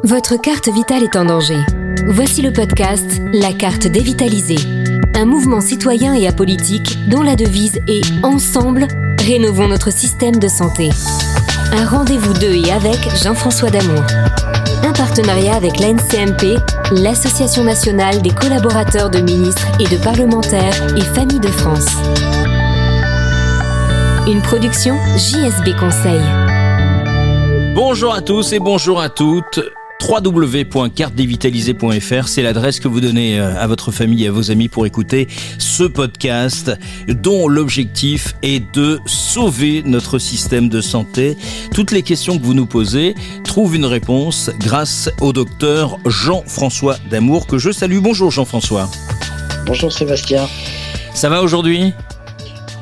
Votre carte vitale est en danger. Voici le podcast La carte dévitalisée. Un mouvement citoyen et apolitique dont la devise est « Ensemble, rénovons notre système de santé ». Un rendez-vous de et avec Jean-François Damour. Un partenariat avec l'ANCMP, l'Association nationale des collaborateurs de ministres et de parlementaires et familles de France. Une production JSB Conseil. Bonjour à tous et bonjour à toutes. www.cartedévitalisée.fr, c'est l'adresse que vous donnez à votre famille et à vos amis pour écouter ce podcast dont l'objectif est de sauver notre système de santé. Toutes les questions que vous nous posez trouvent une réponse grâce au docteur Jean-François Damour que je salue. Bonjour Jean-François. Bonjour Sébastien. Ça va aujourd'hui ?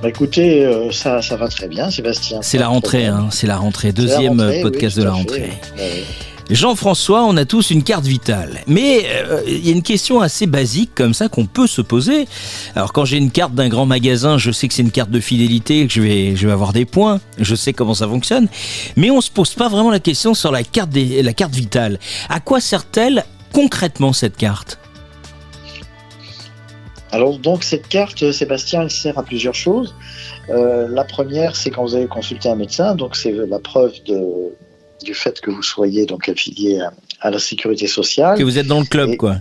Écoutez, ça va très bien Sébastien. C'est la rentrée, c'est la rentrée. Deuxième podcast de la rentrée. Oui. Jean-François, on a tous une carte vitale. Mais il y a une question assez basique comme ça qu'on peut se poser. Alors quand j'ai une carte d'un grand magasin, je sais que c'est une carte de fidélité, que je vais avoir des points, je sais comment ça fonctionne. Mais on se pose pas vraiment la question sur la carte vitale. À quoi sert-elle concrètement cette carte ? Alors donc cette carte, Sébastien, elle sert à plusieurs choses. La première, c'est quand vous allez consulter un médecin, donc c'est la preuve du fait que vous soyez donc affilié à la sécurité sociale. Que vous êtes dans le club, quoi.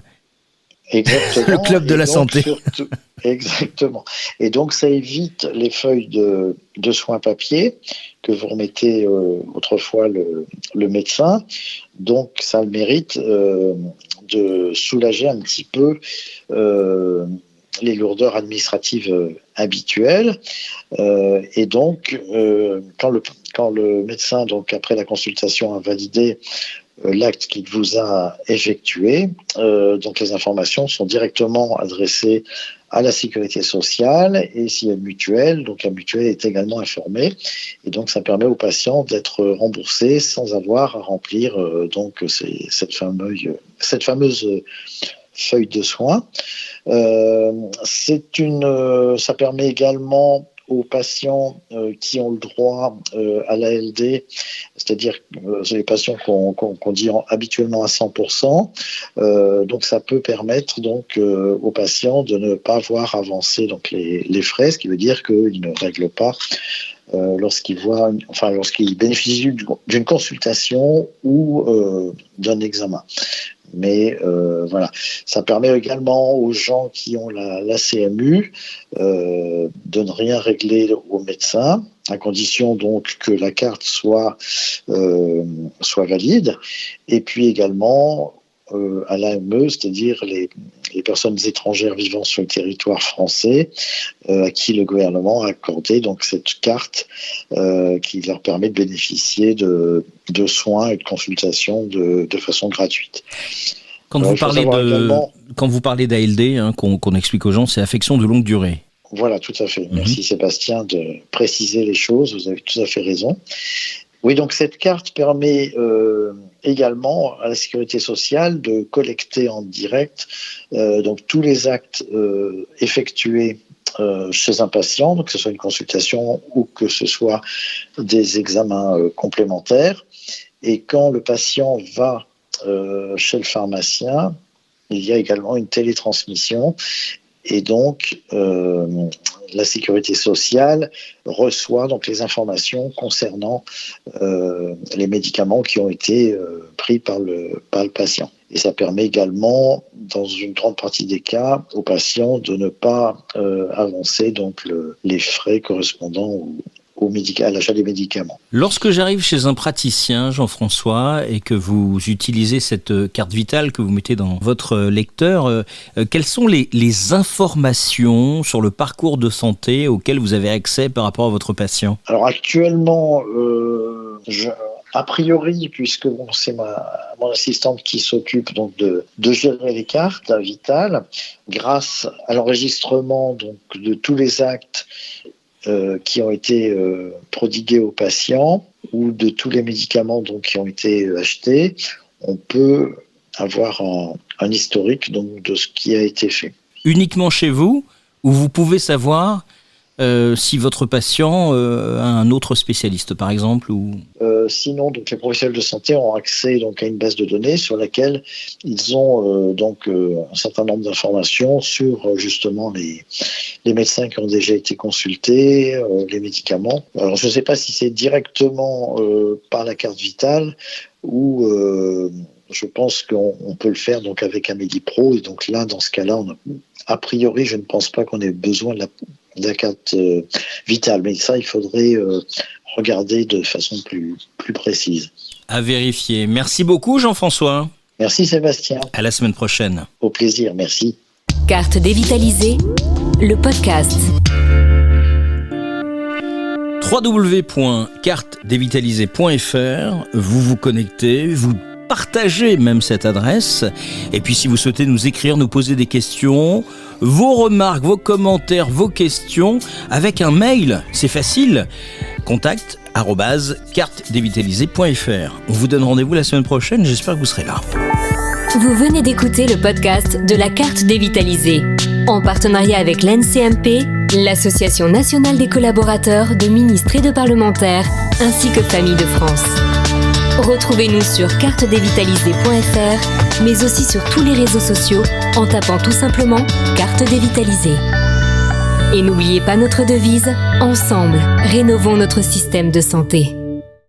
Exactement. Le club de la santé. Surtout, exactement. Et donc ça évite les feuilles de soins papier que vous remettez autrefois le médecin. Donc ça a le mérite de soulager un petit peu les lourdeurs administratives habituelles. Et donc, quand le médecin, donc après la consultation, a validé l'acte qu'il vous a effectué, donc les informations sont directement adressées à la sécurité sociale, et s'il y a une mutuelle, donc la mutuelle est également informée, et donc ça permet aux patients d'être remboursés sans avoir à remplir donc cette fameuse feuille de soins. Ça permet également aux patients qui ont le droit à l'ALD, c'est-à-dire les patients qu'on dit habituellement à 100%, donc ça peut permettre donc aux patients de ne pas voir avancer donc les frais, ce qui veut dire qu'ils ne règlent pas lorsqu'ils bénéficient d'une consultation ou d'un examen. Mais voilà, ça permet également aux gens qui ont la CMU de ne rien régler au médecin, à condition donc que la carte soit valide, et puis également à l'AME, c'est-à-dire les personnes étrangères vivant sur le territoire français, à qui le gouvernement a accordé donc cette carte qui leur permet de bénéficier de soins et de consultations de façon gratuite. Quand vous parlez d'ALD, qu'on explique aux gens, c'est affection de longue durée. Voilà, tout à fait. Merci Sébastien de préciser les choses, vous avez tout à fait raison. Oui, donc cette carte permet également à la sécurité sociale de collecter en direct donc tous les actes effectués chez un patient, donc que ce soit une consultation ou que ce soit des examens complémentaires. Et quand le patient va chez le pharmacien, il y a également une télétransmission. Et donc, la sécurité sociale reçoit donc les informations concernant les médicaments qui ont été pris par le patient. Et ça permet également, dans une grande partie des cas, aux patients de ne pas avancer donc les frais correspondant à l'achat des médicaments. Lorsque j'arrive chez un praticien, Jean-François, et que vous utilisez cette carte vitale que vous mettez dans votre lecteur, quelles sont les informations sur le parcours de santé auxquelles vous avez accès par rapport à votre patient ? Alors actuellement, a priori, puisque c'est mon assistante qui s'occupe donc de gérer les cartes vitales, grâce à l'enregistrement donc de tous les actes qui ont été prodigués aux patients ou de tous les médicaments donc, qui ont été achetés, on peut avoir un historique donc, de ce qui a été fait. Uniquement chez vous, où vous pouvez savoir si votre patient a un autre spécialiste, par exemple Sinon, donc, les professionnels de santé ont accès donc, à une base de données sur laquelle ils ont un certain nombre d'informations sur justement les médecins qui ont déjà été consultés, les médicaments. Alors, je ne sais pas si c'est directement par la carte vitale ou je pense qu'on peut le faire donc avec Amédipro. Et donc là, dans ce cas-là, a priori, je ne pense pas qu'on ait besoin de la carte vitale. Mais ça, il faudrait regarder de façon plus précise. À vérifier. Merci beaucoup, Jean-François. Merci, Sébastien. À la semaine prochaine. Au plaisir, merci. Carte dévitalisée, le podcast. www.cartedevitalisée.fr. Vous vous connectez, vous partagez même cette adresse. Et puis si vous souhaitez nous écrire, nous poser des questions, vos remarques, vos commentaires, vos questions, avec un mail, c'est facile. contact@cartedevitalisée.fr. On vous donne rendez-vous la semaine prochaine, j'espère que vous serez là. Vous venez d'écouter le podcast de la carte dévitalisée, en partenariat avec l'NCMP, l'Association nationale des collaborateurs de ministres et de parlementaires, ainsi que Familles de France. Retrouvez-nous sur cartedevitalisée.fr, mais aussi sur tous les réseaux sociaux en tapant tout simplement Carte dévitalisée. Et n'oubliez pas notre devise, ensemble, rénovons notre système de santé.